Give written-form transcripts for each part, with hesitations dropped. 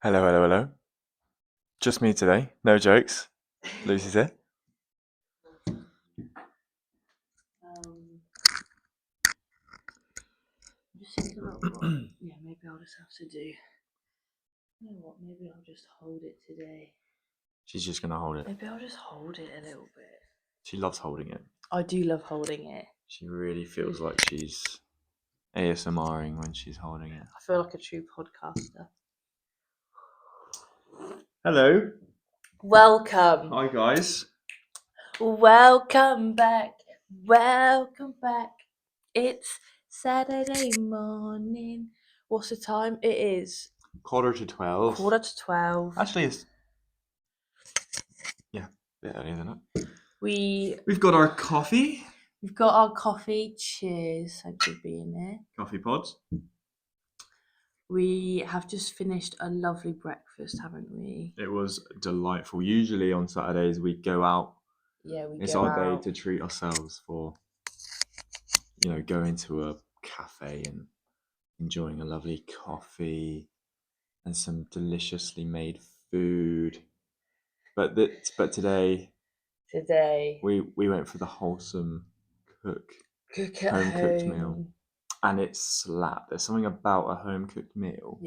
Hello, hello, hello. Just me today. No jokes. Lucy's here. I'm just thinking about what. Yeah, maybe I'll just have to do. You know what? Maybe I'll just hold it today. She's just going to hold it. Maybe I'll just hold it a little bit. She loves holding it. I do love holding it. She really feels like she's ASMRing when she's holding it. I feel like a true podcaster. Hello. Welcome. Hi, guys. Welcome back. Welcome back. It's Saturday morning. What's the time? It is 11:45. 11:45. Actually, it's a bit earlier than that. We've got our coffee. We've got our coffee. Cheers. Hope you're being there. Coffee pods. We have just finished a lovely breakfast, haven't we? It was delightful. Usually on Saturdays we go out. Yeah, it's our day to treat ourselves for, going to a cafe and enjoying a lovely coffee and some deliciously made food. But today we went for the wholesome cook at home cooked meal, and it slapped. There's something about a home cooked meal,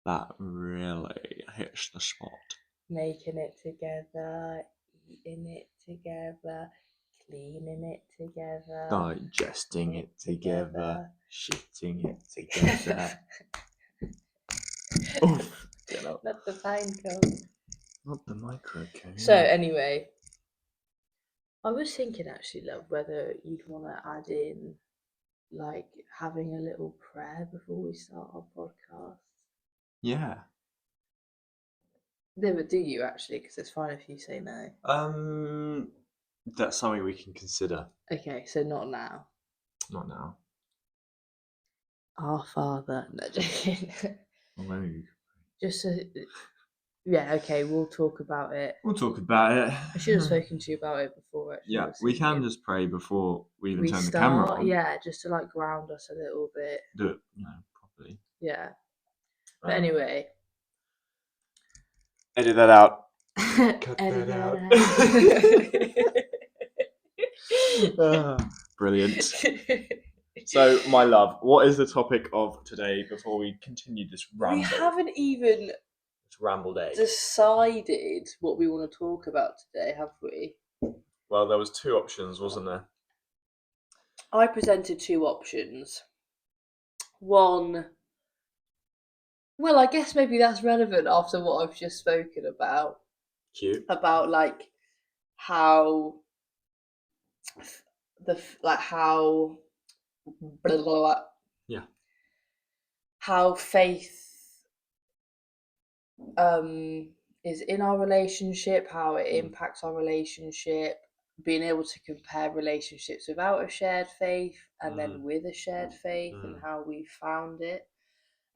that really hits the spot. Making it together, eating it together, cleaning it together, digesting it together, shitting it together. Oof, not the pine cone. Not the micro cone. So anyway, I was thinking actually, love, whether you'd want to add in like having a little prayer before we start our podcast. Yeah. Never do you actually, because it's fine if you say no. That's something we can consider. Okay, so not now. Not now. Our Father. No, joking. Rogue. Just yeah, okay, we'll talk about it. We'll talk about it. I should have spoken to you about it before. Actually, Yeah, we can just pray before we even turn the camera on. Yeah, just to like ground us a little bit. Do it, properly. Yeah. But anyway. Edit that out. Cut that out. Brilliant. So, my love, what is the topic of today before we continue this ramble? We haven't even ramble day decided what we want to talk about today, have we? Well, there was two options, wasn't there? I presented two options. One, well, I guess maybe that's relevant after what I've just spoken about. Cute. About like how how blah, blah, blah, yeah, how faith is in our relationship, how it impacts our relationship, being able to compare relationships without a shared faith and then with a shared faith, and how we found it.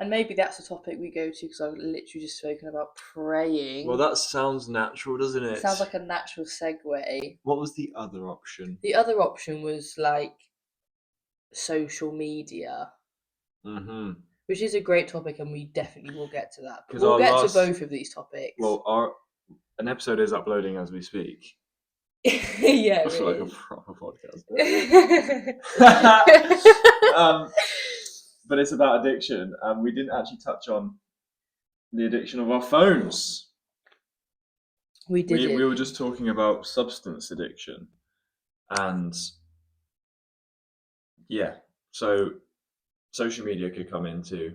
And maybe that's a topic we go to, because I've literally just spoken about praying. Well, that sounds natural, doesn't it? It sounds like a natural segue. What was the other option? The other option was like social media. Which is a great topic, and we definitely will get to that. But we'll get to both of these topics. Well, an episode is uploading as we speak. Yeah, that's like a proper podcast. But it's about addiction, and we didn't actually touch on the addiction of our phones. We did. We were just talking about substance addiction, and yeah, so social media could come into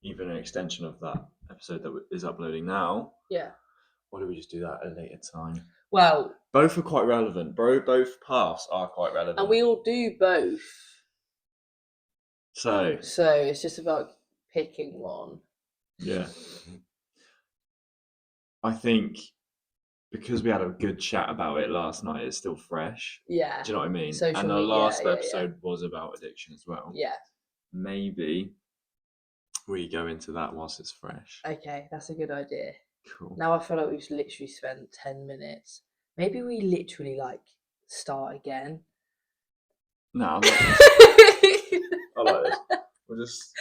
even an extension of that episode that is uploading now. Yeah. Why do we just do that at a later time? Well, both are quite relevant. Both paths are quite relevant. And we all do both. So it's just about picking one. Yeah. I think because we had a good chat about it last night, it's still fresh. Yeah. Do you know what I mean? Social and the last episode was about addiction as well. Yeah. Maybe we go into that whilst it's fresh. Okay, that's a good idea. Cool. Now I feel like we've literally spent 10 minutes. Maybe we literally start again. No, I like this. We'll just.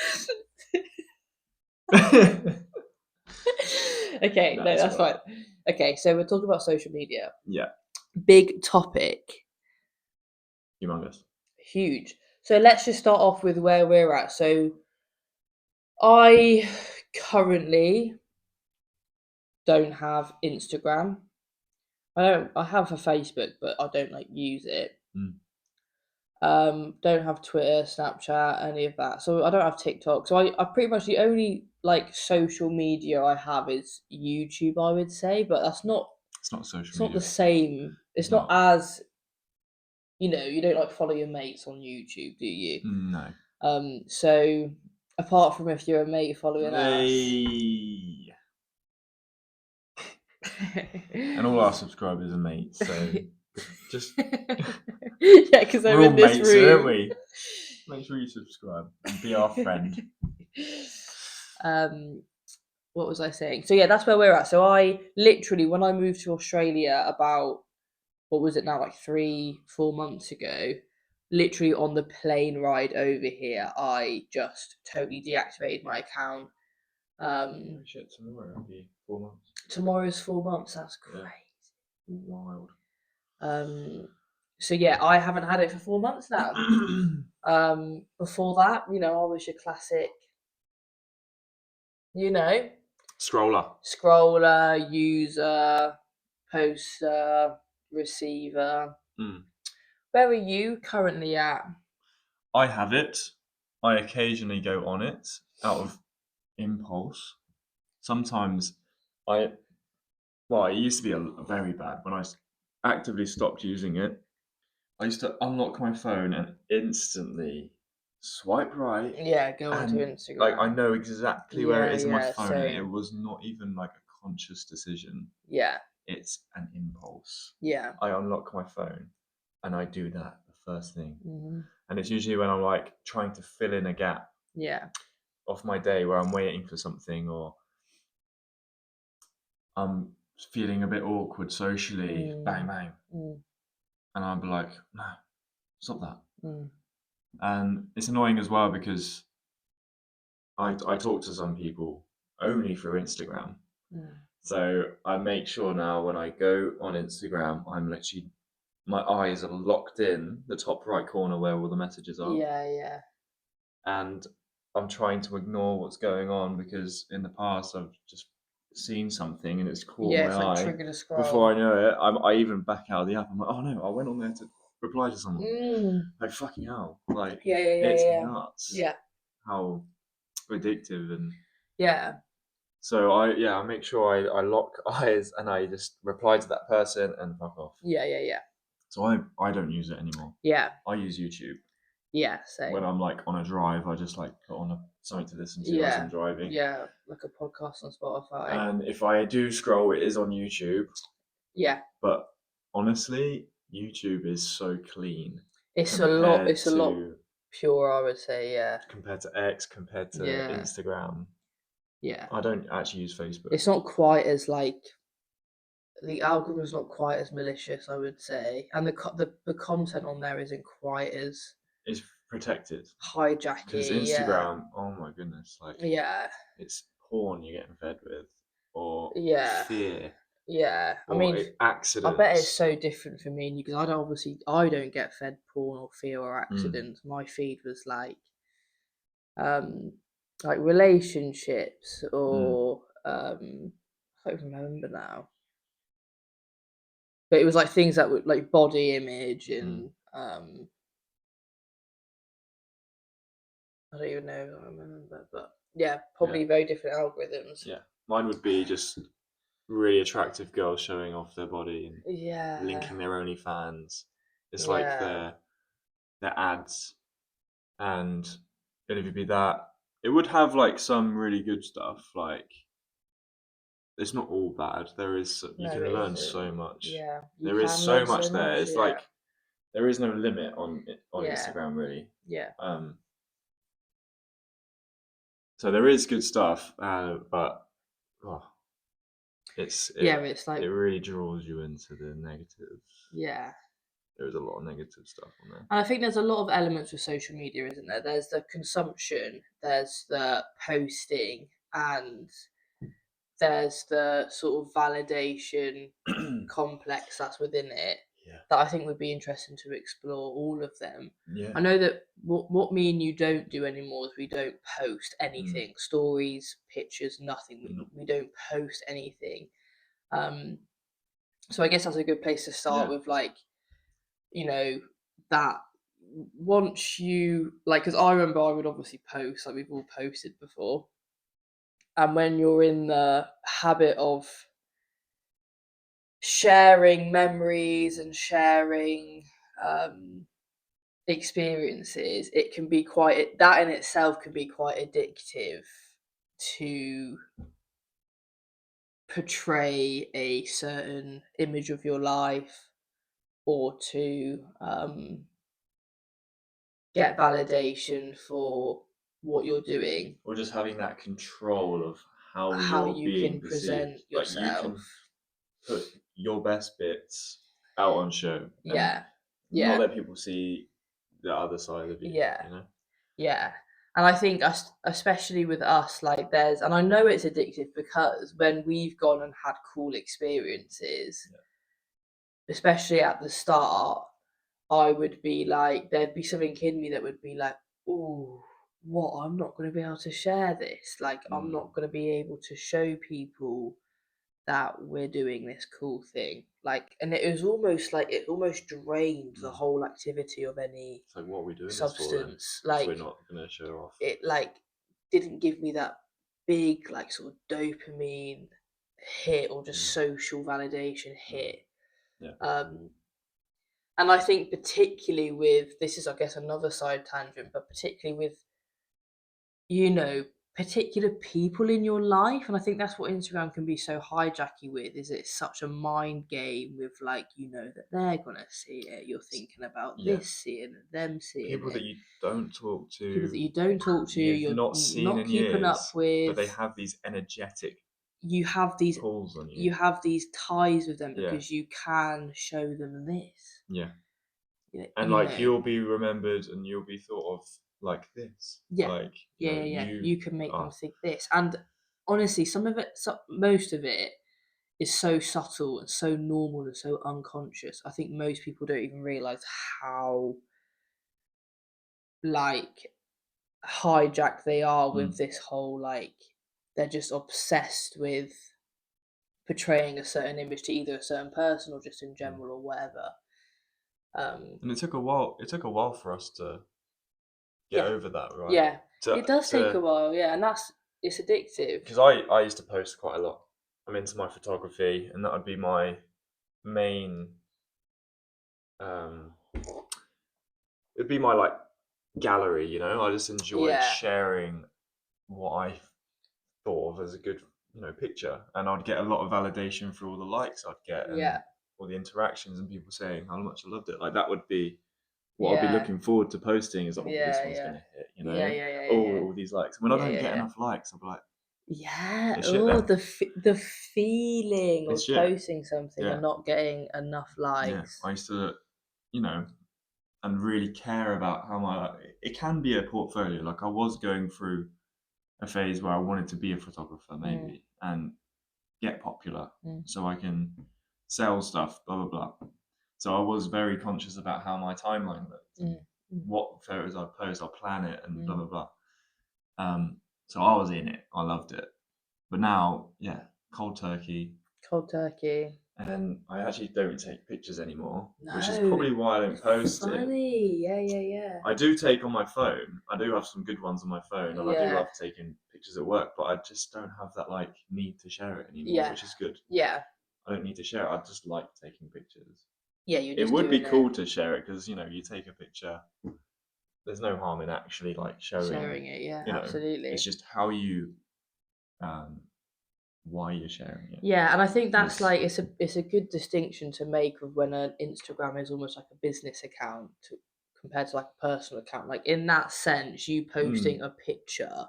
Okay, No, no, it's that's alright. fine. Okay, so we're talking about social media. Yeah, Big topic, humongous. huge. So let's just start off with where we're at. So I currently don't have Instagram. I have a Facebook, but I don't like use it. Don't have Twitter, Snapchat, any of that. So I don't have TikTok. So I pretty much the only like social media I have is YouTube, I would say, but that's not It's not social it's not media. the same. It's not No. as you don't like follow your mates on YouTube, do you? No. So apart from if you're a mate following Hey. And all our subscribers are mates, so just yeah, because they're we're all in this mates, room. aren't we? Make sure you subscribe and be our friend. What was I saying? So yeah, that's where we're at. So I literally, when I moved to Australia about what was it now, like 3-4 months ago, literally on the plane ride over here, I just totally deactivated my account. Shit, tomorrow it'll be 4 months. Tomorrow's 4 months. That's crazy. Yeah. Wild. So yeah, I haven't had it for 4 months now. Before that, I was your classic, scroller, user, poster, receiver. Where are you currently at? I have it. I occasionally go on it out of impulse. Sometimes it used to be very bad when I actively stopped using it. I used to unlock my phone and instantly swipe right. Yeah, go onto And Instagram. like I know exactly where it is on my phone, same. and it was not even like a conscious decision. Yeah. It's an impulse. Yeah. I unlock my phone and I do that the first thing. Mm-hmm. And it's usually when I'm like trying to fill in a gap of my day where I'm waiting for something or I'm feeling a bit awkward socially, bang, bang. And I'll be like, no, stop that. And it's annoying as well because I talk to some people only through Instagram. So I make sure now when I go on Instagram, I'm literally, my eyes are locked in the top right corner where all the messages are. Yeah. And I'm trying to ignore what's going on because in the past I've just seen something and it's caught my eye. Triggered a scroll. Before I know it, I even back out of the app. I'm like, oh no, I went on there to reply to someone. Like fucking hell, like it's nuts. Yeah. How addictive and yeah. So I make sure I lock eyes and I just reply to that person and fuck off. Yeah. So I don't use it anymore. Yeah. I use YouTube. Yeah, same. When I'm like on a drive, I just like put on something to listen to as I'm driving. Yeah, like a podcast on Spotify. And if I do scroll, it is on YouTube. Yeah. But honestly, YouTube is so clean. It's a lot pure, I would say, yeah. Compared to X, compared to Instagram. Yeah. I don't actually use Facebook. It's not quite as like the algorithm's not quite as malicious, I would say, and the content on there isn't quite as it's protected. Hijacky. Because Instagram, oh my goodness, like it's porn you're getting fed with, or fear. Yeah, I mean, accidents. I bet it's so different for me and you because I don't get fed porn or fear or accidents. My feed was like relationships or I don't remember now. But it was like things that were like body image and I don't even know if I remember, but yeah, probably very different algorithms. Yeah, mine would be just really attractive girls showing off their body and linking their OnlyFans. It's like their ads, and it'd either be that. It would have like some really good stuff. Like it's not all bad. There is you can learn so much. Yeah, there is so much there. It's like there is no limit on Instagram really. Yeah. So there is good stuff, but it's like it really draws you into the negatives. Yeah. there is a lot of negative stuff on there. And I think there's a lot of elements with social media, isn't there? There's the consumption, there's the posting, and there's the sort of validation complex that's within it. Yeah. That I think would be interesting to explore all of them. Yeah. I know that what me and you don't do anymore is we don't post anything, stories, pictures, nothing. We don't post anything. So I guess that's a good place to start with, like, you know, that once you, like, because I remember I would obviously post, like we've all posted before, and when you're in the habit of sharing memories and sharing experiences, it can be quite, that in itself can be quite addictive to portray a certain image of your life, or to get validation for what you're doing, or just having that control of how you're you being can perceived. present Like, you yourself. can put your best bits out on show, and Yeah, not let people see the other side of you. Yeah. You know? Yeah. And I think especially with us, like, there's, and I know it's addictive because when we've gone and had cool experiences, especially at the start, I would be like, there'd be something in me that would be like, oh, what? I'm not going to be able to share this. Like, I'm not going to be able to show people that we're doing this cool thing. Like, and it was almost like it almost drained the whole activity of any It's like, what are we doing substance. this for then? Like, we're not going to show off. it like didn't give me that big, like, sort of dopamine hit, or just social validation hit. Yeah. And I think particularly with, this is, I guess, another side tangent, but particularly with, particular people in your life, and I think that's what Instagram can be so hijacky with, is it's such a mind game with, like, that they're gonna see it, you're thinking about this, seeing it, them seeing people it, that you don't talk to, people that you don't talk to, you've you're not seen in keeping years, up with, but they have these energetic you have these pulls on you. you have these ties with them Yeah. because you can show them this. Yeah. You And know, like, you'll be remembered and you'll be thought of like this. Yeah. Like, yeah. You can make them think this. And honestly, most of it is so subtle and so normal and so unconscious. I think most people don't even realize how, like, hijacked they are with this whole, like, they're just obsessed with portraying a certain image to either a certain person or just in general or whatever. And it took a while for us to get over that, right? Yeah, it does take a while, yeah, and it's addictive. Because I used to post quite a lot. I'm into my photography, and that would be my main. It'd be my, like, gallery, you know. I just enjoyed sharing what I thought of as a good, picture, and I'd get a lot of validation for all the likes I'd get, and all the interactions and people saying how much I loved it. Like, that would be what I'd be looking forward to posting, is, this one's gonna hit, all these likes. When I don't get enough likes, I'll be like, it's shit then. The feeling of It's shit. posting something Yeah. and not getting enough Yeah, likes. I used to, and really care about how it can be a portfolio. Like, I was going through a phase where I wanted to be a photographer, maybe, and get popular so I can sell stuff, blah, blah, blah. So I was very conscious about how my timeline looked, what photos I'd post, I'll plan it, and blah, blah, blah. So I was in it. I loved it. But now, cold turkey. And I actually don't take pictures anymore, which is probably why I don't post it. Yeah. I do take on my phone. I do have some good ones on my phone, and I do love taking pictures at work, but I just don't have that, like, need to share it anymore, which is good. Yeah. I don't need to share it. I just like taking pictures. Yeah, you're just It would be doing cool to share it, because, you take a picture. There's no harm in actually, like, sharing it. Yeah, absolutely. It's just how you, why you're sharing it. Yeah, and I think that's like, it's a good distinction to make of when an Instagram is almost like a business account compared to, like, a personal account. Like, in that sense, you posting a picture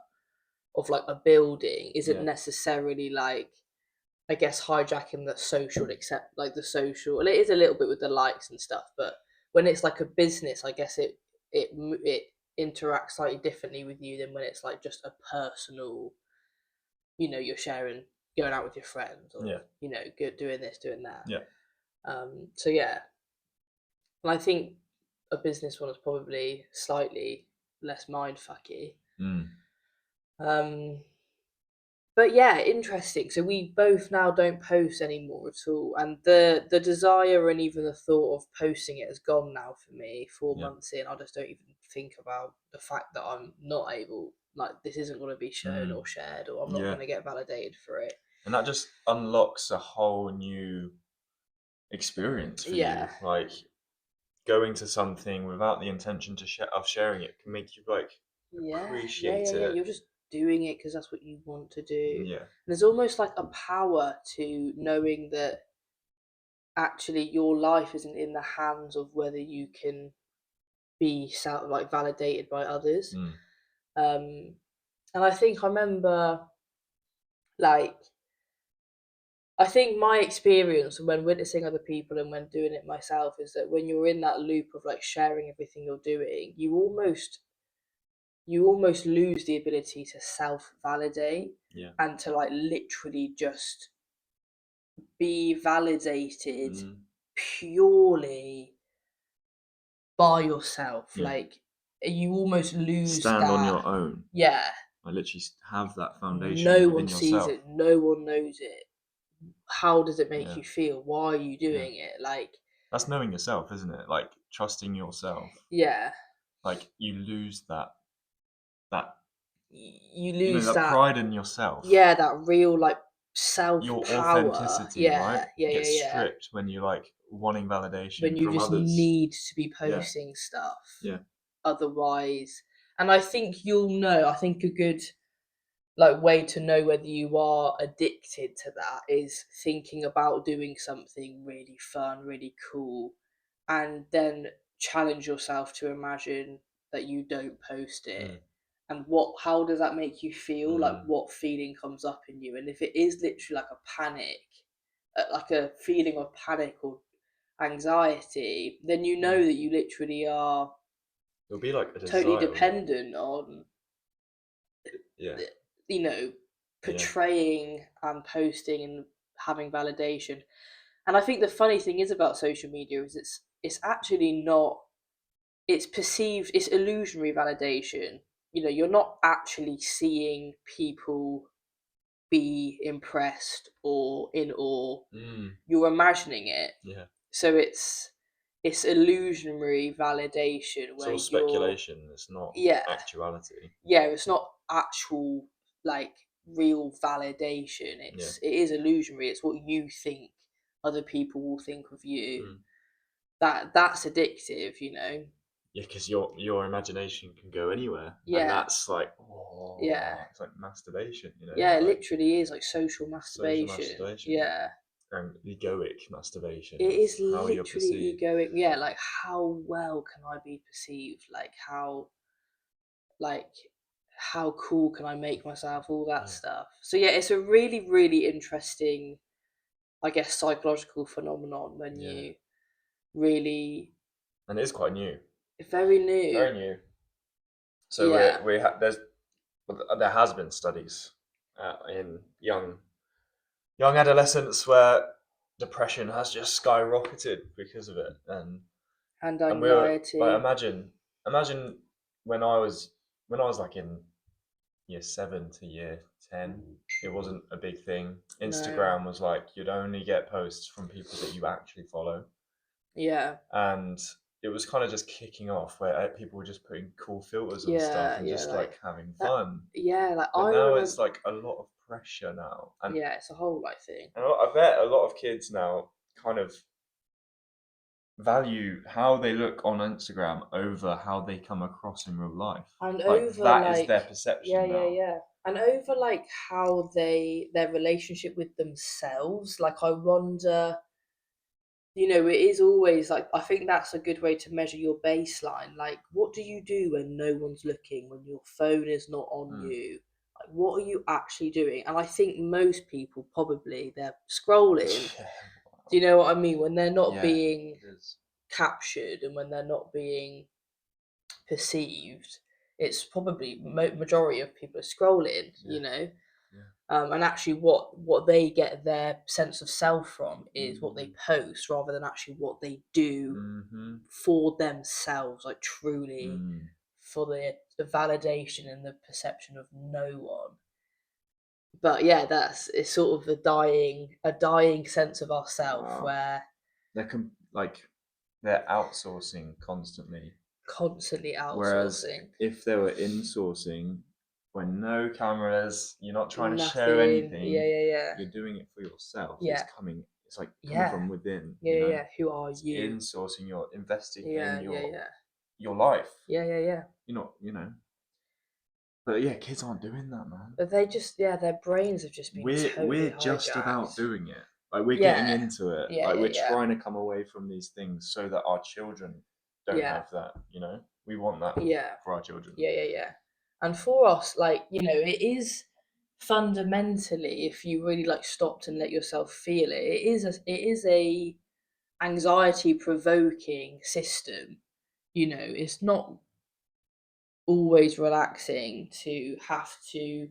of, like, a building isn't necessarily, like, I guess, hijacking the social, except, like, the social. Well, it is a little bit with the likes and stuff, but when it's like a business, I guess it interacts slightly differently with you than when it's like just a personal, you're sharing, going out with your friends, or doing this, doing that. Yeah. So yeah, and I think a business one is probably slightly less mindfucky. But yeah, interesting. So we both now don't post anymore at all, and the desire and even the thought of posting it has gone now for me. 4 months in, I just don't even think about the fact that I'm not able. Like, this isn't going to be shown or shared, or I'm not going to get validated for it. And that just unlocks a whole new experience for you. Like, going to something without the intention of sharing it can make you like appreciate it. Yeah. You're just doing it because that's what you want to do. Yeah. There's almost like a power to knowing that actually your life isn't in the hands of whether you can be validated by others. And I think I remember, like, I think my experience when witnessing other people and when doing it myself is that when you're in that loop of like sharing everything you're doing, you almost lose the ability to self-validate and to like literally just be validated purely by yourself. Like, you almost lose stand on your own. Yeah. I literally have that foundation. No one sees it. No one knows it. How does it make you feel? Why are you doing it? Like, that's knowing yourself, isn't it? Like, trusting yourself. Yeah. Like, you lose that you lose that pride in yourself. Yeah, that real like self your power. authenticity, right? Gets stripped when you like wanting validation when you from just others. need to be posting stuff. Yeah. Otherwise, and I think you'll know. I think a good like way to know whether you are addicted to that is thinking about doing something really fun, really cool, and then challenge yourself to imagine that you don't post it. And how does that make you feel? Like, what feeling comes up in you? And if it is literally like a panic, like a feeling of panic or anxiety, then you know that you literally are It'll be like a totally desire, dependent on portraying and posting and having validation. And I think the funny thing is about social media is it's actually not, it's perceived, it's illusionary validation. You're not actually seeing people be impressed or in awe. You're imagining it. So it's illusionary validation it's where all speculation. It's not actuality. It's not actual like real validation. It is illusionary. It's what you think other people will think of you. That's addictive, Yeah, because your imagination can go anywhere. And that's like, it's like masturbation, Yeah, it like, literally is like social masturbation. Yeah. And egoic masturbation. It is how you're literally perceived. egoic. Yeah, like, how well can I be perceived? Like how cool can I make myself? All that stuff. So yeah, it's a really, really interesting, I guess, psychological phenomenon when you really. And it is quite new. Very new. Very new. So there has been studies in young adolescents where depression has just skyrocketed because of it, and anxiety. But imagine when I was like in year 7 to year 10, it wasn't a big thing. Instagram was like, you'd only get posts from people that you actually follow. Yeah. And it was kind of just kicking off where people were just putting cool filters on stuff and just like having fun. But now it's like a lot of pressure now. And it's a whole life thing. And I bet a lot of kids now kind of value how they look on Instagram over how they come across in real life. And is their perception now. Yeah. And over like how their relationship with themselves. Like, I wonder, it is always like, I think that's a good way to measure your baseline. Like, what do you do when no one's looking, when your phone is not on you? Like, what are you actually doing? And I think most people probably, they're scrolling. Do you know what I mean? When they're not being captured and when they're not being perceived, it's probably majority of people are scrolling, you know. And actually what they get their sense of self from is what they post rather than actually what they do for themselves, like truly for the validation and the perception of no one. But yeah, it's sort of a dying sense of ourself where they're outsourcing constantly. Constantly outsourcing. Whereas if they were insourcing, when no cameras, you're not trying to show anything. Yeah. You're doing it for yourself. Yeah. It's like coming from within. Who are it's you? Insourcing, you're investing in your life. Yeah. You're not, But yeah, kids aren't doing that, man. But they just, their brains have just been totally We're hijacked. just about doing it. Like we're getting into it. We're trying to come away from these things so that our children don't have that. We want that for our children. Yeah. And for us, like, it is fundamentally, if you really like stopped and let yourself feel it, it is a anxiety provoking system. It's not always relaxing to have to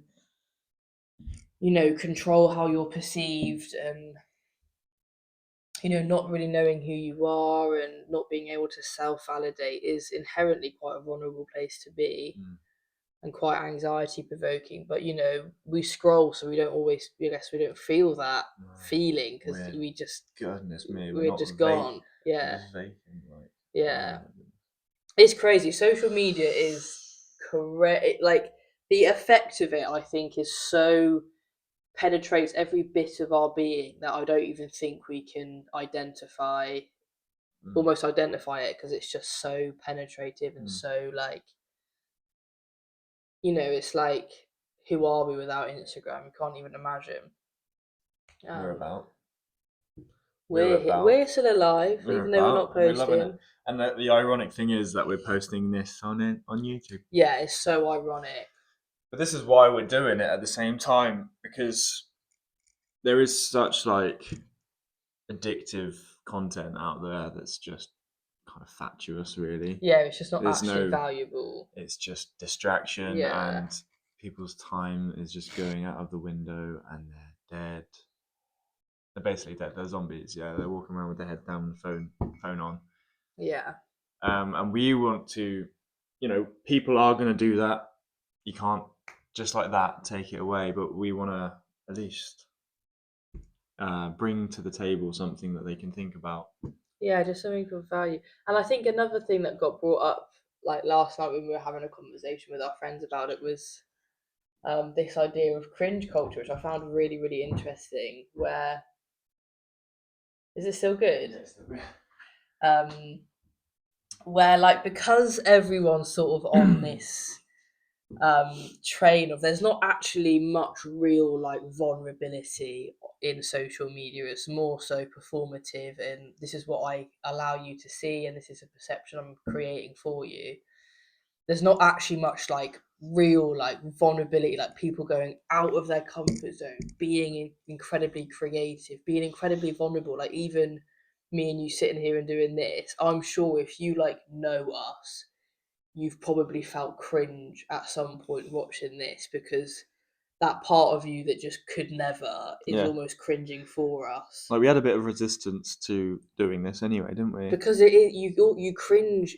control how you're perceived and not really knowing who you are and not being able to self-validate is inherently quite a vulnerable place to be and quite anxiety provoking. But we scroll, so we don't always, I guess, we don't feel that feeling because we just, goodness me, we're just gone. Just vaping, it's crazy. Social media is correct. Like the effect of it, I think, is so penetrates every bit of our being that I don't even think we can almost identify it, because it's just so penetrative and so like, it's like, who are we without Instagram? You can't even imagine. We're still alive, even though we're not posting. We're loving it. And the ironic thing is that we're posting this on YouTube. Yeah, it's so ironic. But this is why we're doing it at the same time, because there is such like addictive content out there that's just kind of fatuous, really. Yeah, it's just not actually valuable. It's just distraction, and people's time is just going out of the window, and they're dead. They're basically dead. They're zombies. Yeah, they're walking around with their head down, the phone on. Yeah. And we want to, people are going to do that. You can't just like that take it away, but we want to at least bring to the table something that they can think about. Yeah, just something of value. And I think another thing that got brought up like last night when we were having a conversation with our friends about it was this idea of cringe culture, which I found really, really interesting. Where is it still good? Yeah, it's still good. Where like, because everyone's sort of on this train of, there's not actually much real like vulnerability in social media. It's more so performative, and this is what I allow you to see, and this is a perception I'm creating for you. There's not actually much like real like vulnerability, like people going out of their comfort zone, being incredibly creative, being incredibly vulnerable. Like even me and you sitting here and doing this, I'm sure if you like know us, you've probably felt cringe at some point watching this, because that part of you that just could never is almost cringing for us. Like we had a bit of resistance to doing this anyway, didn't we? Because it is, you cringe.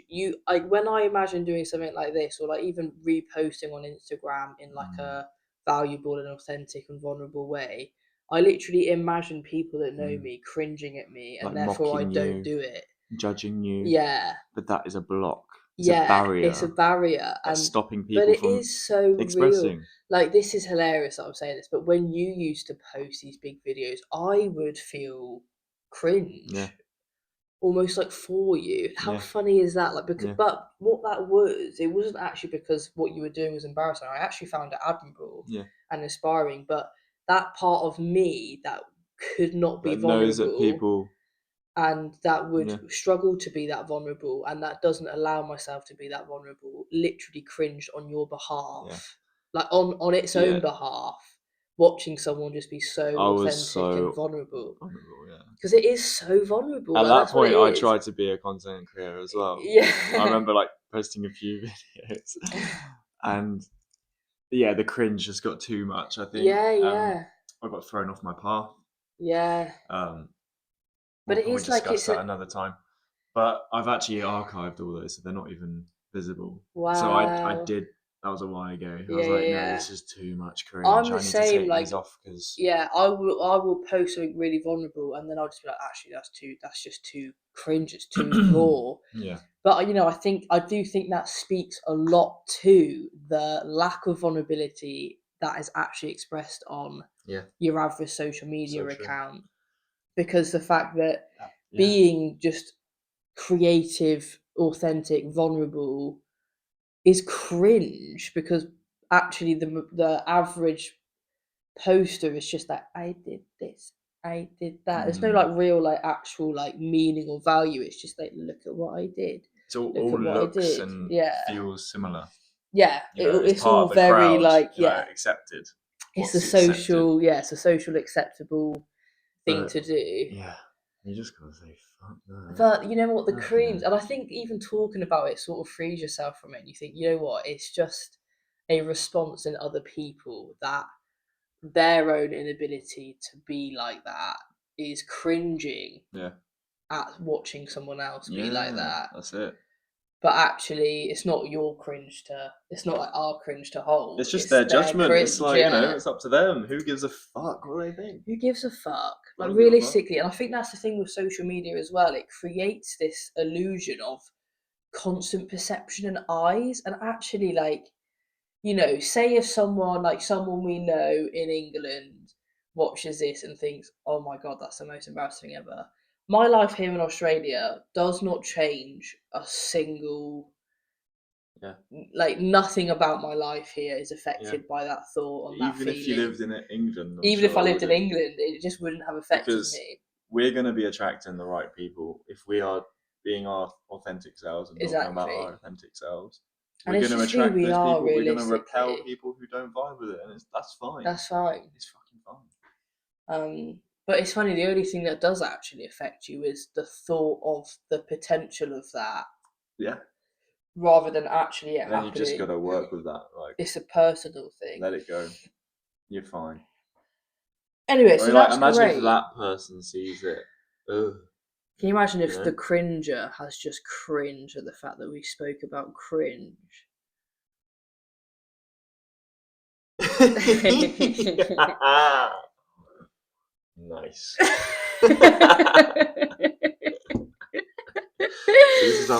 When I imagine doing something like this, or like even reposting on Instagram in like a valuable and authentic and vulnerable way, I literally imagine people that know me cringing at me, and like therefore I don't do it. Judging you. Yeah. But that is a block. It's a barrier. It's a barrier. And stopping people from expressing. But it is so real. Like, this is hilarious that I'm saying this, but when you used to post these big videos, I would feel cringe. Yeah. Almost like for you. How funny is that? Like, because but what that was, it wasn't actually because what you were doing was embarrassing. I actually found it admirable and inspiring. But that part of me that could not be vulnerable, knows that people, and that would struggle to be that vulnerable, and that doesn't allow myself to be that vulnerable, literally cringed on your behalf, like on its own behalf, watching someone just be so I was authentic and so vulnerable. vulnerable, yeah. Because it is so vulnerable. At like, that that's what point, it I is. tried to be a content creator as well. Yeah. I remember like posting a few videos, and yeah, the cringe just got too much. I think. Yeah. I got thrown off my path. Yeah. We'll But it probably is like discuss that another time. But I've actually archived all those, so they're not even visible. So I wow. did. That was a while ago. I Yeah, was like, no, yeah. this is too much cringe. I'm the I need to same, take like, these off because yeah, I will post something really vulnerable, and then I'll just be like, actually, that's just too cringe. It's too raw. yeah, But I do think that speaks a lot to the lack of vulnerability that is actually expressed on yeah, your average social media So true. account, because the fact that yeah. being just creative, authentic, vulnerable is cringe, because actually the average poster is just like, I did this, I did that. There's no Mm. like real like actual like meaning or value. It's just like, look at what I did. It's all Look at what I looks did. and Yeah. feels similar. Yeah. You know, It's part all of the very crowd, like, you know, yeah. accepted. It's What's a accepted. social, it's a social acceptable thing But, to do. Yeah. You just gotta say fuck that. But you know what, the Okay. cringe, and I think even talking about it sort of frees yourself from it. And you think, you know what, it's just a response in other people that their own inability to be like that is cringing Yeah. at watching someone else be like that. That's it. But actually, it's not it's not like our cringe to hold. It's just their judgment. Cringe, It's like, you know, it's up to them. Who gives a fuck what they think? who gives a fuck? I Like, don't give a fuck. realistically, and I think that's the thing with social media as well. It creates this illusion of constant perception and eyes, and actually, like, say if someone we know in England watches this and thinks, oh my God, that's the most embarrassing thing ever. My life here in Australia does not change a single, Yeah. like, nothing about my life here is affected by that thought and that Even if you feeling. lived in England, I'm Even if sure I it lived in wouldn't. England, it just wouldn't have affected Because me. we're going to be attracting the right people if we are being our authentic selves and talking about Exactly. our authentic selves. And We're it's going to just who attract we those are, people. We're going to repel realistically. people who don't vibe with it, and that's fine. That's fine. It's fucking fine. But it's funny, the only thing that does actually affect you is the thought of the potential of that, Yeah. rather than actually it Then you happening. just got to work with that. Like, It's a personal thing. let it go. You're fine. Anyway, so that's imagine great. if that person sees it. Ugh. Can you imagine if You know? the cringer has just cringe at the fact that we spoke about cringe? Nice. So this is our